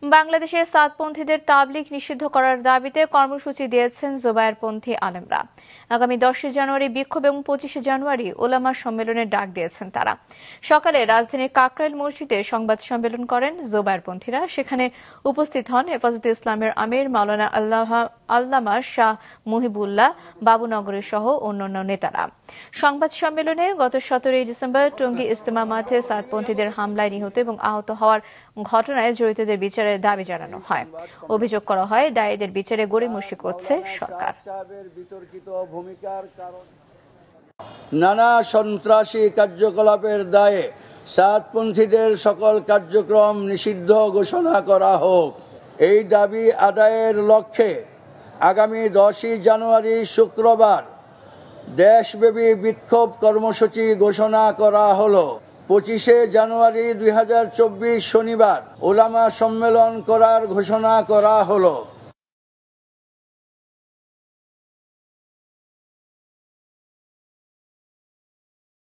বাংলাদেশে সাতপন্থীদের তাবলিগ নিষিদ্ধ করার দাবিতে কর্মসূচি দিয়েছেন জোবায়েরপন্থী আলেমরা। আগামী 10 জানুয়ারি বিক্ষোভ এবং 25 জানুয়ারি ওলামা সম্মেলনের ডাক দিয়েছেন তারা। সকালে রাজধানীর কাকরাইল মসজিদে সংবাদ সম্মেলন করেন জোবায়েরপন্থীরা। সেখানে উপস্থিত হন হেফাজতে ইসলামের আমির মাওলানা আল্লামা শাহ মুহিবুল্লাহ বাবুনগরের সহ অন্যান্য নেতারা। সংবাদ সম্মেলনে গত 17 ডিসেম্বর টঙ্গী ইজতেমা মাঠে সাতপন্থীদের হামলায় নিহত এবং আহত হওয়ার ঘটনায় জড়িতদের বিচারের দাবি জানানো হয়। অভিযোগ করা হয় দায়ীদের বিচারে গড়িমসি করছে সরকার। নানা সন্ত্রাসী কার্যকলাপের দায়ে সাতপন্থীদের সকল কার্যক্রম নিষিদ্ধ ঘোষণা করা হোক। এই দাবি আদায়ের লক্ষ্যে আগামী 10 জানুয়ারি শুক্রবার দেশব্যাপী বিক্ষোভ কর্মসূচি ঘোষণা করা হলো। 25 জানুয়ারি 2024 শনিবার ওলামা সম্মেলন করার ঘোষণা করা হলো।